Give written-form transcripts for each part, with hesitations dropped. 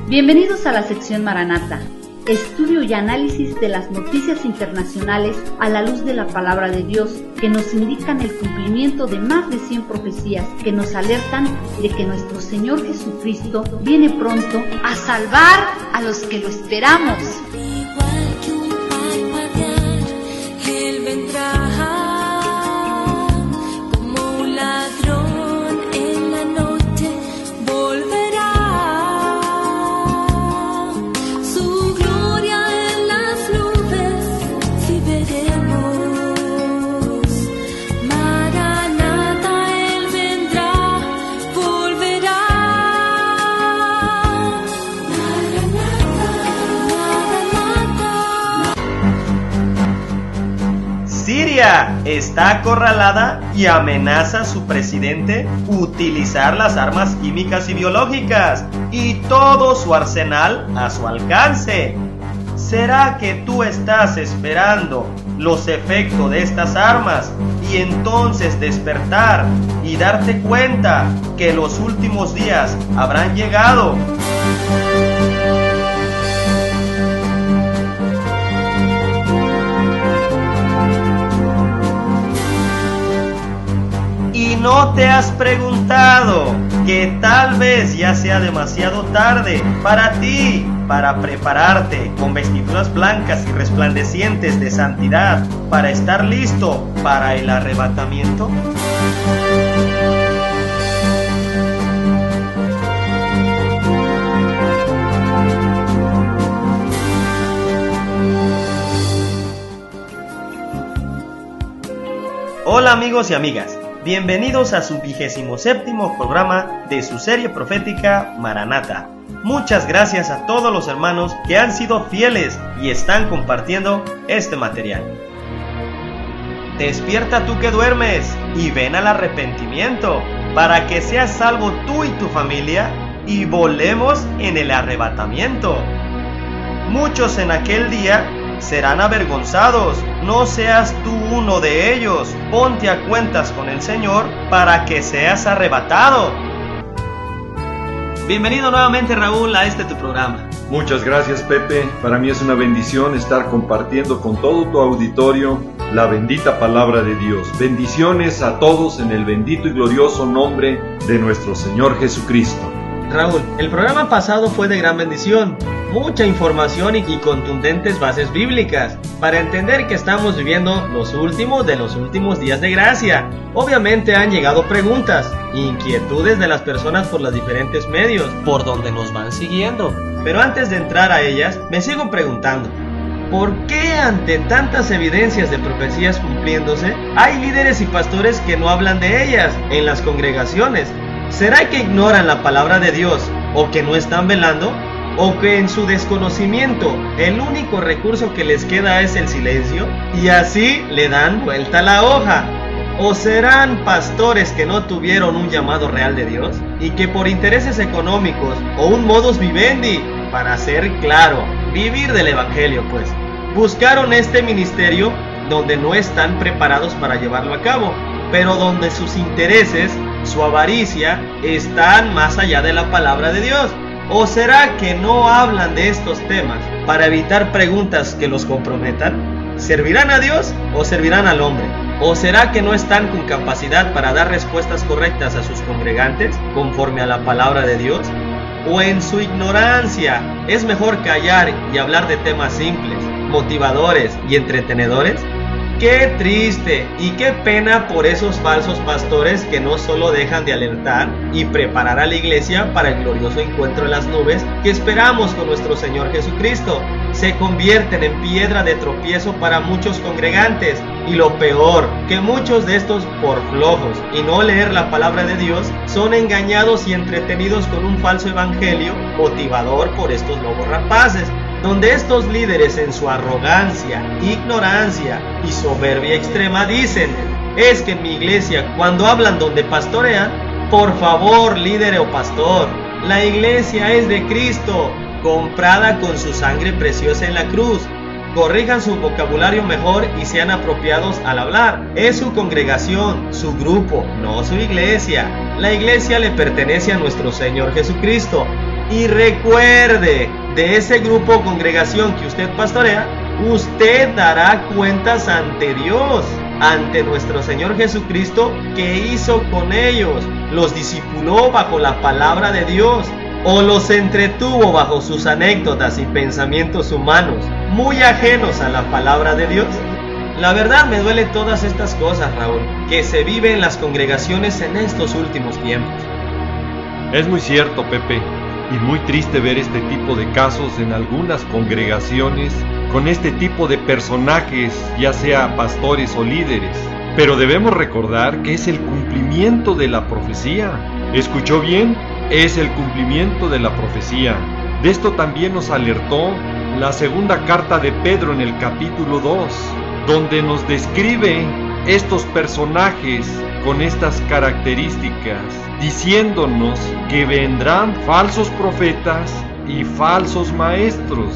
Bienvenidos a la sección Maranata, estudio y análisis de las noticias internacionales a la luz de la palabra de Dios, que nos indican el cumplimiento de más de 100 profecías que nos alertan de que nuestro Señor Jesucristo viene pronto a salvar a los que lo esperamos. Igual que un parpadear, Él vendrá como un ladrón en la noche, volverá. Su gloria en las nubes, si veremos. Maranata, Él vendrá, volverá. Siria está acorralada y amenaza a su presidente utilizar las armas químicas y biológicas y todo su arsenal a su alcance. ¿Será que tú estás esperando los efectos de estas armas y entonces despertar y darte cuenta que los últimos días habrán llegado? ¿Y no te has preguntado que tal vez ya sea demasiado tarde para ti para prepararte con vestiduras blancas y resplandecientes de santidad para estar listo para el arrebatamiento? Hola amigos y amigas. Bienvenidos a su 27º programa de su serie profética Maranata. Muchas gracias a todos los hermanos que han sido fieles y están compartiendo este material. Despierta tú que duermes y ven al arrepentimiento para que seas salvo tú y tu familia y volemos en el arrebatamiento. Muchos en aquel día serán avergonzados, no seas tú uno de ellos. Ponte a cuentas con el Señor para que seas arrebatado. Bienvenido nuevamente, Raúl, a tu programa. Muchas gracias, Pepe. Para mí es una bendición estar compartiendo con todo tu auditorio la bendita palabra de Dios. Bendiciones a todos en el bendito y glorioso nombre de nuestro Señor Jesucristo. Raúl, el programa pasado fue de gran bendición, mucha información y contundentes bases bíblicas para entender que estamos viviendo los últimos de los últimos días de gracia. Obviamente han llegado preguntas, inquietudes de las personas por los diferentes medios por donde nos van siguiendo. Pero antes de entrar a ellas, me sigo preguntando, ¿por qué ante tantas evidencias de profecías cumpliéndose, hay líderes y pastores que no hablan de ellas en las congregaciones? ¿Será que ignoran la palabra de Dios o que no están velando? ¿O que en su desconocimiento el único recurso que les queda es el silencio y así le dan vuelta a la hoja? ¿O serán pastores que no tuvieron un llamado real de Dios y que por intereses económicos o un modus vivendi, para ser claro, vivir del evangelio pues, buscaron este ministerio donde no están preparados para llevarlo a cabo, pero donde sus intereses, su avaricia, están más allá de la palabra de Dios? ¿O será que no hablan de estos temas para evitar preguntas que los comprometan? ¿Servirán a Dios o servirán al hombre? ¿O será que no están con capacidad para dar respuestas correctas a sus congregantes conforme a la palabra de Dios? ¿O en su ignorancia es mejor callar y hablar de temas simples, motivadores y entretenedores? Qué triste y qué pena por esos falsos pastores que no solo dejan de alertar y preparar a la iglesia para el glorioso encuentro en las nubes que esperamos con nuestro Señor Jesucristo, se convierten en piedra de tropiezo para muchos congregantes, y lo peor, que muchos de estos por flojos y no leer la palabra de Dios son engañados y entretenidos con un falso evangelio motivador por estos lobos rapaces, donde estos líderes en su arrogancia, ignorancia y soberbia extrema dicen: es que en mi iglesia cuando hablan donde pastorean, por favor líder o pastor, la iglesia es de Cristo, comprada con su sangre preciosa en la cruz. Corrijan su vocabulario mejor y sean apropiados al hablar. Es su congregación, su grupo, no su iglesia. La iglesia le pertenece a nuestro Señor Jesucristo. Y recuerde, de ese grupo o congregación que usted pastorea, usted dará cuentas ante Dios, ante nuestro Señor Jesucristo, que hizo con ellos. Los discipuló bajo la palabra de Dios, o los entretuvo bajo sus anécdotas y pensamientos humanos, muy ajenos a la palabra de Dios. La verdad me duele todas estas cosas, Raúl, que se viven en las congregaciones en estos últimos tiempos. Es muy cierto, Pepe, y muy triste ver este tipo de casos en algunas congregaciones con este tipo de personajes, ya sea pastores o líderes. Pero debemos recordar que es el cumplimiento de la profecía. ¿Escuchó bien? Es el cumplimiento de la profecía. De esto también nos alertó la segunda carta de Pedro en el capítulo 2, donde nos describe estos personajes con estas características, diciéndonos que vendrán falsos profetas y falsos maestros.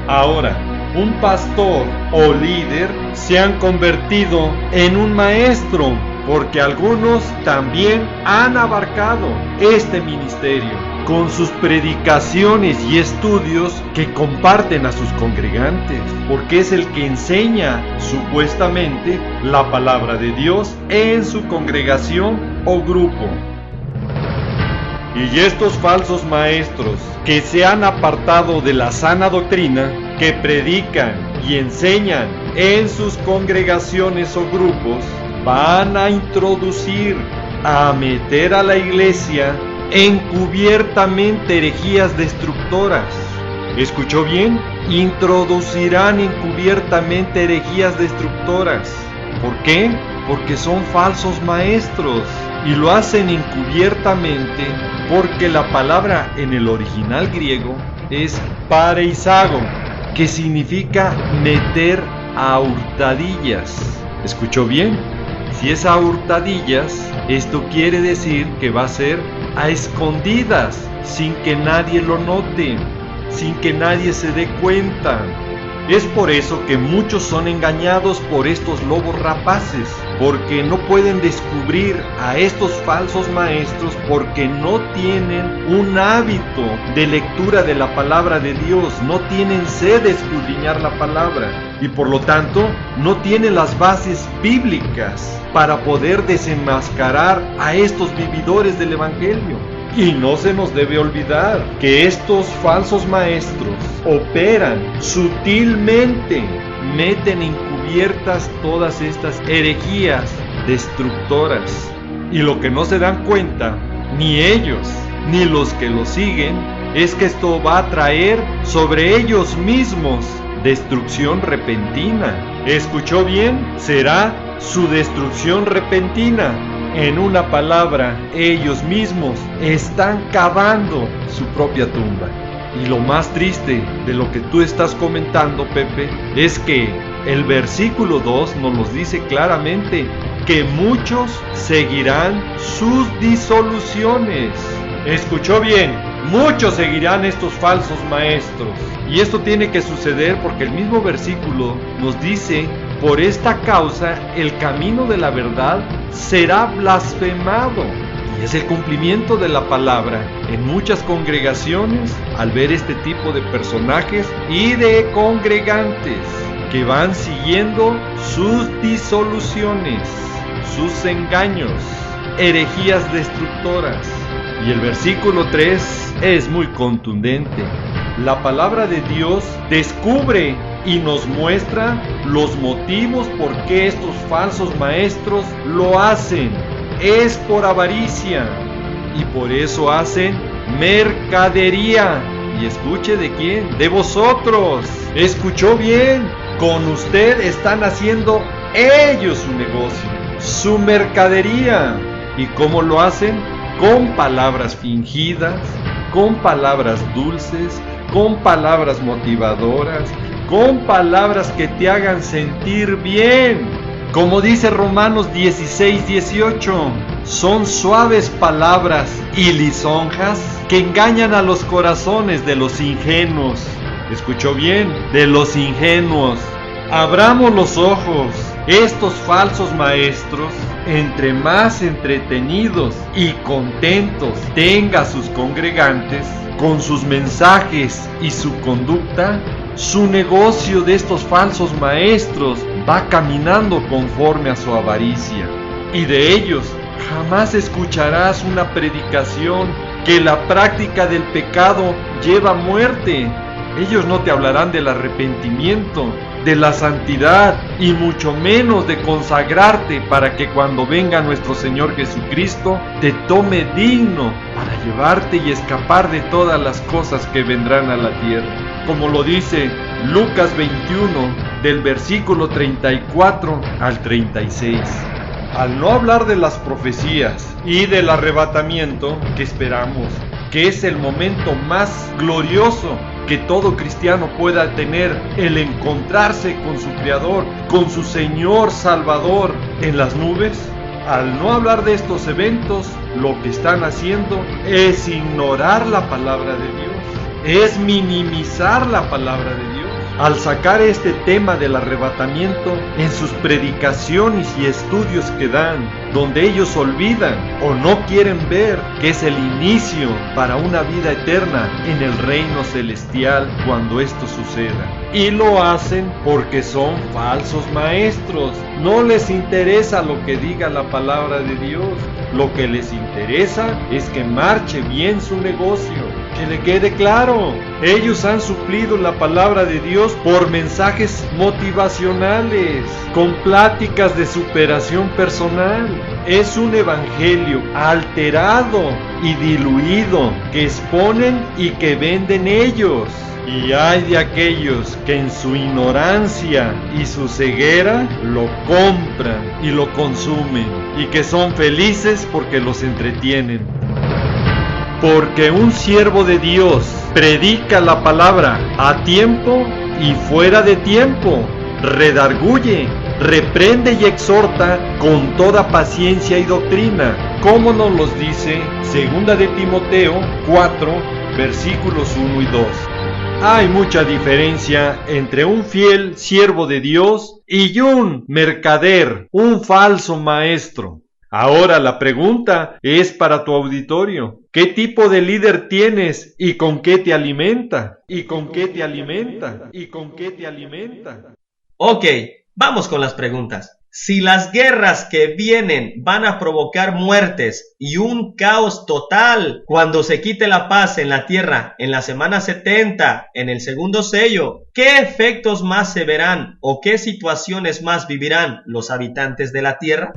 Ahora, un pastor o líder se han convertido en un maestro, porque algunos también han abarcado este ministerio con sus predicaciones y estudios que comparten a sus congregantes, porque es el que enseña supuestamente la palabra de Dios en su congregación o grupo. Y estos falsos maestros que se han apartado de la sana doctrina, que predican y enseñan en sus congregaciones o grupos, van a introducir, a meter a la iglesia encubiertamente herejías destructoras. ¿Escuchó bien? Introducirán encubiertamente herejías destructoras. ¿Por qué? Porque son falsos maestros y lo hacen encubiertamente, porque la palabra en el original griego es pareisago, que significa meter a hurtadillas. ¿Escuchó bien? Si es a hurtadillas, esto quiere decir que va a ser a escondidas, sin que nadie lo note, sin que nadie se dé cuenta. Es por eso que muchos son engañados por estos lobos rapaces, porque no pueden descubrir a estos falsos maestros, porque no tienen un hábito de lectura de la palabra de Dios, no tienen sed de escudriñar la palabra y por lo tanto no tienen las bases bíblicas para poder desenmascarar a estos vividores del evangelio. Y no se nos debe olvidar que estos falsos maestros operan sutilmente, meten encubiertas todas estas herejías destructoras. Y lo que no se dan cuenta, ni ellos, ni los que los siguen, es que esto va a traer sobre ellos mismos destrucción repentina. ¿Escuchó bien? Será su destrucción repentina. En una palabra, ellos mismos están cavando su propia tumba. Y lo más triste de lo que tú estás comentando, Pepe, es que el versículo 2 nos lo dice claramente, que muchos seguirán sus disoluciones. ¿Escuchó bien? Muchos seguirán estos falsos maestros. Y esto tiene que suceder porque el mismo versículo nos dice: por esta causa el camino de la verdad será blasfemado. Y es el cumplimiento de la palabra en muchas congregaciones al ver este tipo de personajes y de congregantes que van siguiendo sus disoluciones, sus engaños, herejías destructoras. Y el versículo 3 es muy contundente. La palabra de Dios descubre y nos muestra los motivos por qué estos falsos maestros lo hacen. Es por avaricia y por eso hacen mercadería. Y escuche, ¿de quién? De vosotros. ¿Escuchó bien? Con usted están haciendo ellos su negocio, su mercadería. ¿Y cómo lo hacen? Con palabras fingidas, con palabras dulces, con palabras motivadoras, con palabras que te hagan sentir bien. Como dice Romanos 16:18, son suaves palabras y lisonjas que engañan a los corazones de los ingenuos. ¿Escuchó bien? De los ingenuos. Abramos los ojos. Estos falsos maestros, entre más entretenidos y contentos tenga sus congregantes, con sus mensajes y su conducta, su negocio de estos falsos maestros va caminando conforme a su avaricia. Y de ellos jamás escucharás una predicación que la práctica del pecado lleva a muerte. Ellos no te hablarán del arrepentimiento, de la santidad y mucho menos de consagrarte para que cuando venga nuestro Señor Jesucristo te tome digno para llevarte y escapar de todas las cosas que vendrán a la tierra. Como lo dice Lucas 21 del versículo 34 al 36. Al no hablar de las profecías y del arrebatamiento que esperamos, que es el momento más glorioso que todo cristiano pueda tener, el encontrarse con su Creador, con su Señor Salvador en las nubes, al no hablar de estos eventos, lo que están haciendo es ignorar la palabra de Dios, es minimizar la palabra de Dios. Al sacar este tema del arrebatamiento en sus predicaciones y estudios que dan, donde ellos olvidan o no quieren ver que es el inicio para una vida eterna en el reino celestial cuando esto suceda. Y lo hacen porque son falsos maestros. No les interesa lo que diga la palabra de Dios. Lo que les interesa es que marche bien su negocio. Que le quede claro, ellos han suplido la palabra de Dios por mensajes motivacionales, con pláticas de superación personal. Es un evangelio alterado y diluido que exponen y que venden ellos. Y hay de aquellos que en su ignorancia y su ceguera lo compran y lo consumen, y que son felices porque los entretienen. Porque un siervo de Dios predica la palabra a tiempo y fuera de tiempo, redarguye, reprende y exhorta con toda paciencia y doctrina, como nos los dice 2 de Timoteo 4, versículos 1 y 2. Hay mucha diferencia entre un fiel siervo de Dios y un mercader, un falso maestro. Ahora la pregunta es para tu auditorio. ¿Qué tipo de líder tienes y con qué te alimenta? ¿Y con qué te alimenta? ¿Y con qué te alimenta? Ok, vamos con las preguntas. Si las guerras que vienen van a provocar muertes y un caos total cuando se quite la paz en la tierra en la semana 70, en el segundo sello, ¿qué efectos más se verán o qué situaciones más vivirán los habitantes de la tierra?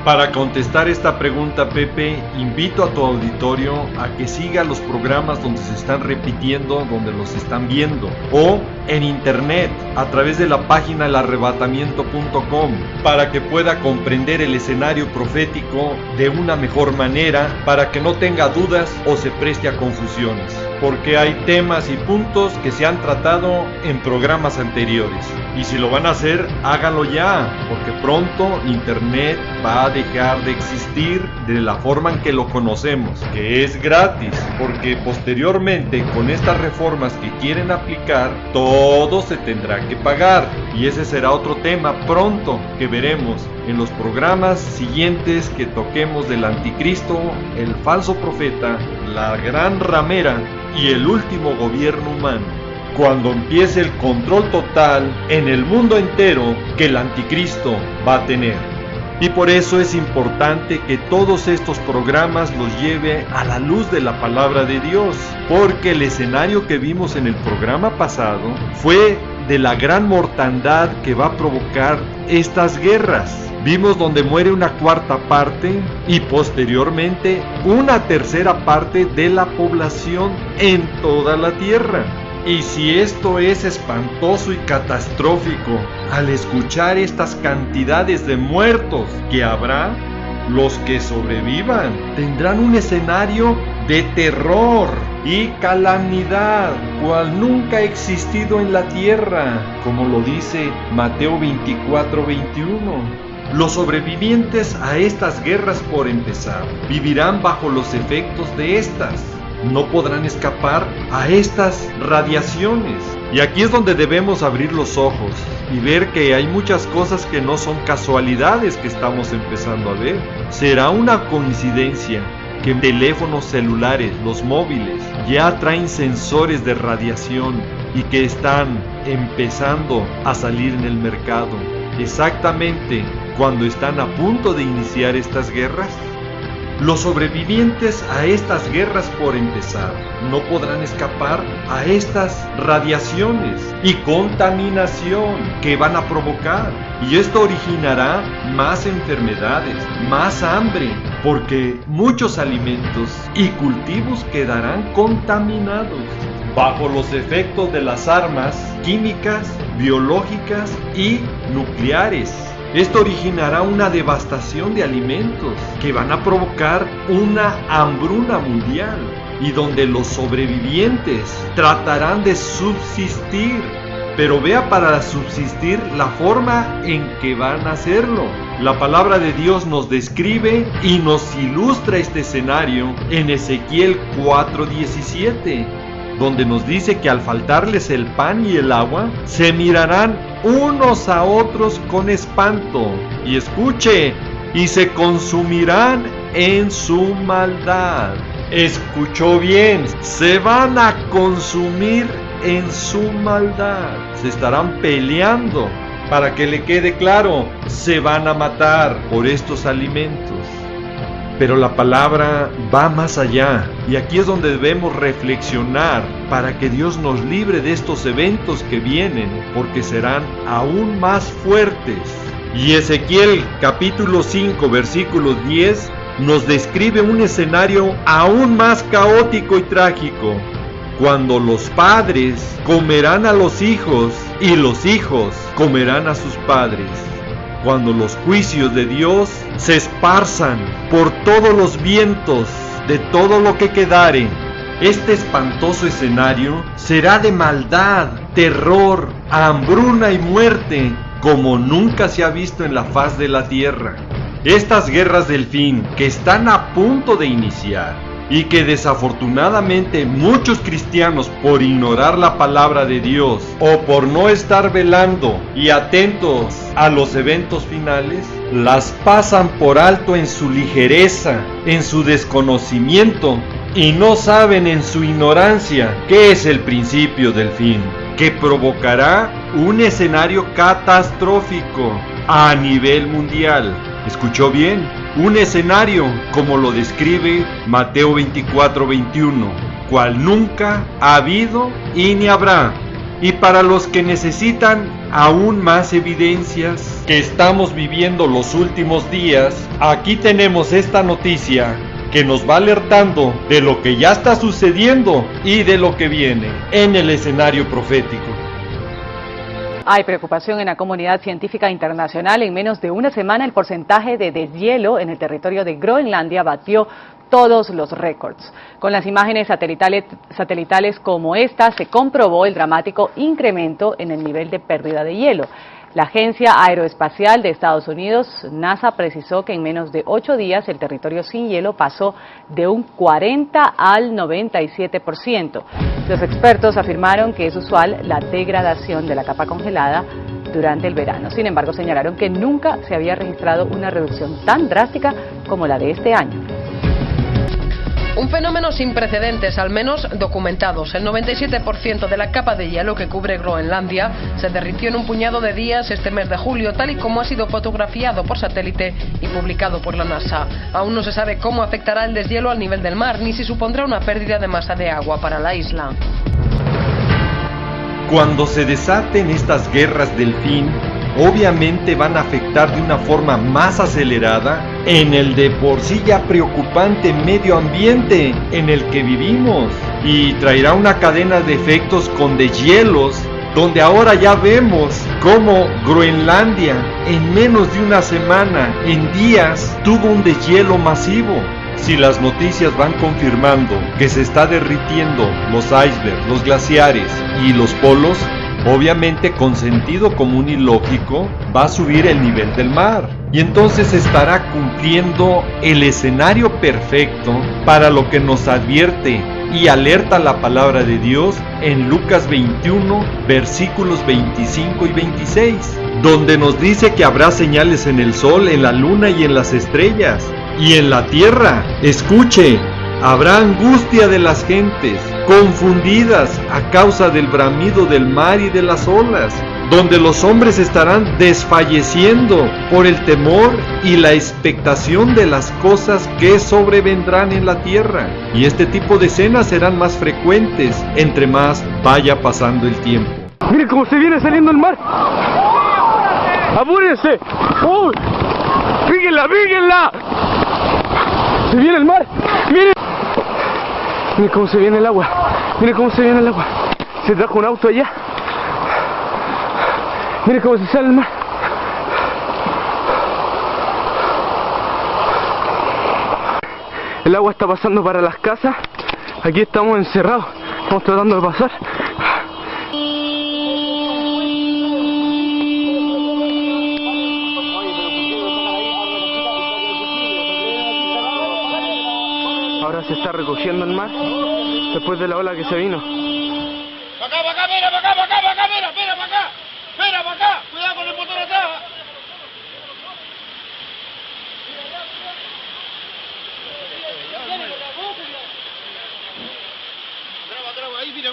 Para contestar esta pregunta, Pepe, invito a tu auditorio a que siga los programas donde se están repitiendo, donde los están viendo, o en internet, a través de la página elarrebatamiento.com, para que pueda comprender el escenario profético de una mejor manera, para que no tenga dudas o se preste a confusiones, porque hay temas y puntos que se han tratado en programas anteriores. Y si lo van a hacer, háganlo ya, porque pronto internet va a dejar de existir de la forma en que lo conocemos, que es gratis, porque posteriormente con estas reformas que quieren aplicar, todo se tendrá que pagar, y ese será otro tema pronto que veremos en los programas siguientes que toquemos del anticristo, el falso profeta, la gran ramera y el último gobierno humano, cuando empiece el control total en el mundo entero que el anticristo va a tener. Y por eso es importante que todos estos programas los lleve a la luz de la palabra de Dios, porque el escenario que vimos en el programa pasado fue de la gran mortandad que va a provocar estas guerras. Vimos donde muere una cuarta parte y posteriormente una tercera parte de la población en toda la tierra. Y si esto es espantoso y catastrófico, al escuchar estas cantidades de muertos que habrá, los que sobrevivan tendrán un escenario de terror y calamidad, cual nunca ha existido en la tierra, como lo dice Mateo 24:21. Los sobrevivientes a estas guerras, por empezar, vivirán bajo los efectos de estas. No podrán escapar a estas radiaciones. Y aquí es donde debemos abrir los ojos y ver que hay muchas cosas que no son casualidades que estamos empezando a ver. ¿Será una coincidencia que teléfonos celulares, los móviles, ya traen sensores de radiación y que están empezando a salir en el mercado. Exactamente cuando están a punto de iniciar estas guerras, los sobrevivientes a estas guerras, por empezar, no podrán escapar a estas radiaciones y contaminación que van a provocar. Y esto originará más enfermedades, más hambre, porque muchos alimentos y cultivos quedarán contaminados bajo los efectos de las armas químicas, biológicas y nucleares. Esto originará una devastación de alimentos que van a provocar una hambruna mundial y donde los sobrevivientes tratarán de subsistir. Pero vea para subsistir la forma en que van a hacerlo. La palabra de Dios nos describe y nos ilustra este escenario en Ezequiel 4:17, donde nos dice que al faltarles el pan y el agua, se mirarán unos a otros con espanto. Y escuche, y se consumirán en su maldad. Escuchó bien, se van a consumir en su maldad. Se estarán peleando. Para que le quede claro, se van a matar por estos alimentos. Pero la palabra va más allá, y aquí es donde debemos reflexionar para que Dios nos libre de estos eventos que vienen, porque serán aún más fuertes. Y Ezequiel capítulo 5 versículo 10 nos describe un escenario aún más caótico y trágico, cuando los padres comerán a los hijos y los hijos comerán a sus padres. Cuando los juicios de Dios se esparzan por todos los vientos de todo lo que quedare. Este espantoso escenario será de maldad, terror, hambruna y muerte, como nunca se ha visto en la faz de la tierra. Estas guerras del fin que están a punto de iniciar y que desafortunadamente muchos cristianos, por ignorar la palabra de Dios o por no estar velando y atentos a los eventos finales, las pasan por alto en su ligereza, en su desconocimiento, y no saben en su ignorancia qué es el principio del fin, que provocará un escenario catastrófico a nivel mundial. ¿Escuchó bien? Un escenario como lo describe Mateo 24:21, cual nunca ha habido y ni habrá. Y para los que necesitan aún más evidencias que estamos viviendo los últimos días, aquí tenemos esta noticia que nos va alertando de lo que ya está sucediendo y de lo que viene en el escenario profético. Hay preocupación en la comunidad científica internacional. En menos de una semana el porcentaje de deshielo en el territorio de Groenlandia batió todos los récords. Con las imágenes satelitales como esta se comprobó el dramático incremento en el nivel de pérdida de hielo. La Agencia Aeroespacial de Estados Unidos, NASA, precisó que en menos de 8 días el territorio sin hielo pasó de un 40 al 97%. Los expertos afirmaron que es usual la degradación de la capa congelada durante el verano. Sin embargo, señalaron que nunca se había registrado una reducción tan drástica como la de este año. Un fenómeno sin precedentes, al menos documentados. El 97% de la capa de hielo que cubre Groenlandia se derritió en un puñado de días este mes de julio, tal y como ha sido fotografiado por satélite y publicado por la NASA. Aún no se sabe cómo afectará el deshielo al nivel del mar, ni si supondrá una pérdida de masa de agua para la isla. Cuando se desaten estas guerras del fin, obviamente van a afectar de una forma más acelerada en el de por sí ya preocupante medio ambiente en el que vivimos, y traerá una cadena de efectos con deshielos, donde ahora ya vemos cómo Groenlandia en menos de una semana, en días, tuvo un deshielo masivo. Si las noticias van confirmando que se está derritiendo los icebergs, los glaciares y los polos, obviamente con sentido común y lógico va a subir el nivel del mar, y entonces estará cumpliendo el escenario perfecto para lo que nos advierte y alerta la palabra de Dios en Lucas 21 versículos 25 y 26, donde nos dice que habrá señales en el sol, en la luna y en las estrellas, Y en la tierra, escuche, habrá angustia de las gentes, confundidas a causa del bramido del mar y de las olas, donde los hombres estarán desfalleciendo por el temor y la expectación de las cosas que sobrevendrán en la tierra. Y este tipo de escenas serán más frecuentes entre más vaya pasando el tiempo. ¡Miren cómo se viene saliendo el mar! ¡Apúrense! ¡Uy! ¡Fíjenla, fíjenla! ¡Se viene el mar! ¡Miren! Miren cómo se viene el agua. Miren cómo se viene el agua. Se trajo un auto allá. Miren cómo se sale el mar. El agua está pasando para las casas. Aquí estamos encerrados. Estamos tratando de pasar. Ahora se está recogiendo el mar después de la ola que se vino. Para acá, mira, para acá, mira, para acá. Mira, para acá. Cuidado con el motor atrás. Traba, ahí, mira.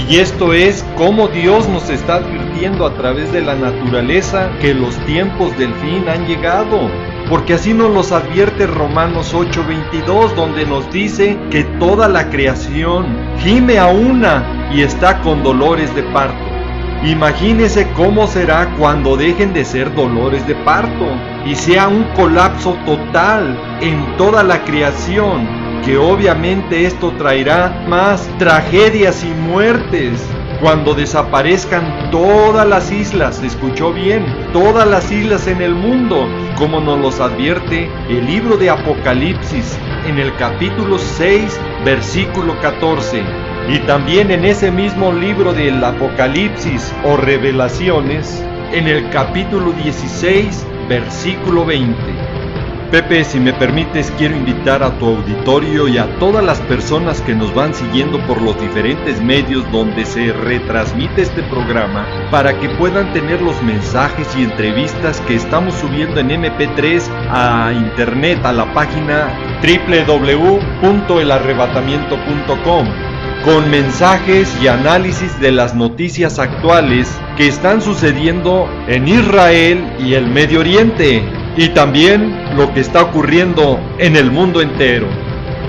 Y esto es cómo Dios nos está advirtiendo a través de la naturaleza que los tiempos del fin han llegado. Porque así nos los advierte Romanos 8:22, donde nos dice que toda la creación gime a una y está con dolores de parto. Imagínese cómo será cuando dejen de ser dolores de parto y sea un colapso total en toda la creación, que obviamente esto traerá más tragedias y muertes. Cuando desaparezcan todas las islas, ¿escuchó bien? Todas las islas en el mundo, como nos los advierte el libro de Apocalipsis en el capítulo 6, versículo 14. Y también en ese mismo libro del Apocalipsis o Revelaciones, en el capítulo 16, versículo 20. Pepe, si me permites, quiero invitar a tu auditorio y a todas las personas que nos van siguiendo por los diferentes medios donde se retransmite este programa, para que puedan tener los mensajes y entrevistas que estamos subiendo en MP3 a internet, a la página www.elarrebatamiento.com, con mensajes y análisis de las noticias actuales que están sucediendo en Israel y el Medio Oriente, y también lo que está ocurriendo en el mundo entero.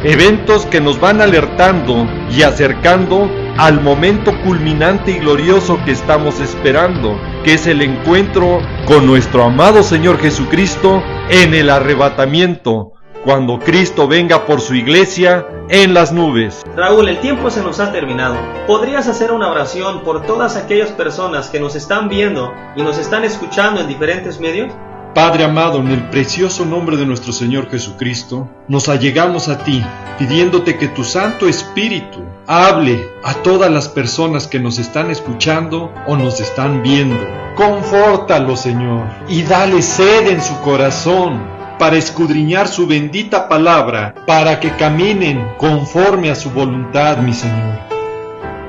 Eventos que nos van alertando y acercando al momento culminante y glorioso que estamos esperando, que es el encuentro con nuestro amado Señor Jesucristo en el arrebatamiento, cuando Cristo venga por su iglesia en las nubes. Raúl, el tiempo se nos ha terminado. ¿Podrías hacer una oración por todas aquellas personas que nos están viendo y nos están escuchando en diferentes medios? Padre amado, en el precioso nombre de nuestro Señor Jesucristo, nos allegamos a ti, pidiéndote que tu Santo Espíritu hable a todas las personas que nos están escuchando o nos están viendo. Confórtalo, Señor, y dale sed en su corazón para escudriñar su bendita palabra, para que caminen conforme a su voluntad, mi Señor.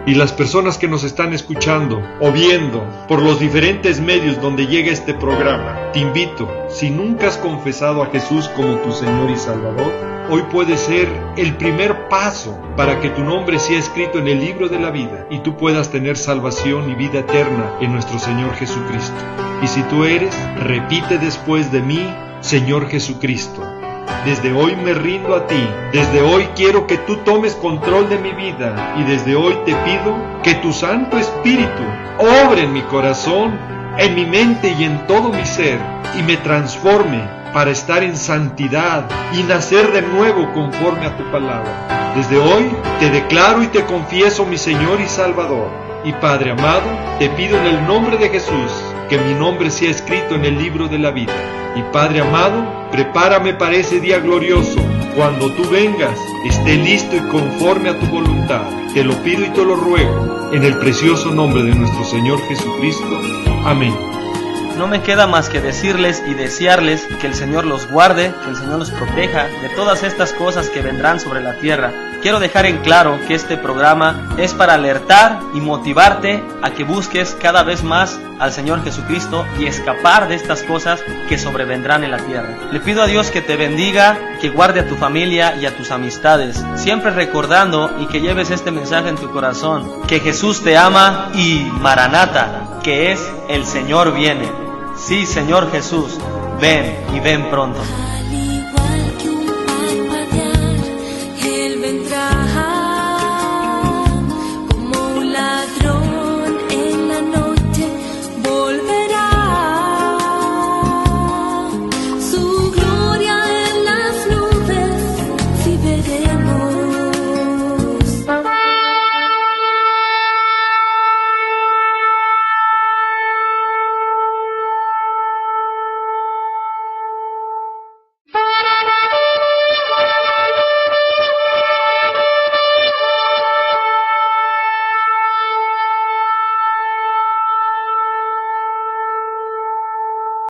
Y las personas que nos están escuchando o viendo por los diferentes medios donde llega este programa, te invito, si nunca has confesado a Jesús como tu Señor y Salvador, hoy puede ser el primer paso para que tu nombre sea escrito en el libro de la vida y tú puedas tener salvación y vida eterna en nuestro Señor Jesucristo. Y si tú eres, repite después de mí: Señor Jesucristo, desde hoy me rindo a ti, desde hoy quiero que tú tomes control de mi vida y desde hoy te pido que tu Santo Espíritu obre en mi corazón, en mi mente y en todo mi ser y me transforme para estar en santidad y nacer de nuevo conforme a tu palabra. Desde hoy te declaro y te confieso mi Señor y Salvador. Y Padre amado, te pido en el nombre de Jesús que mi nombre sea escrito en el libro de la vida. Y Padre amado, prepárame para ese día glorioso. Cuando tú vengas, esté listo y conforme a tu voluntad. Te lo pido y te lo ruego, en el precioso nombre de nuestro Señor Jesucristo. Amén. No me queda más que decirles y desearles que el Señor los guarde, que el Señor los proteja de todas estas cosas que vendrán sobre la tierra. Quiero dejar en claro que este programa es para alertar y motivarte a que busques cada vez más al Señor Jesucristo y escapar de estas cosas que sobrevendrán en la tierra. Le pido a Dios que te bendiga, que guarde a tu familia y a tus amistades, siempre recordando y que lleves este mensaje en tu corazón, que Jesús te ama y Maranata, que es el Señor viene. Sí, Señor Jesús, ven y ven pronto.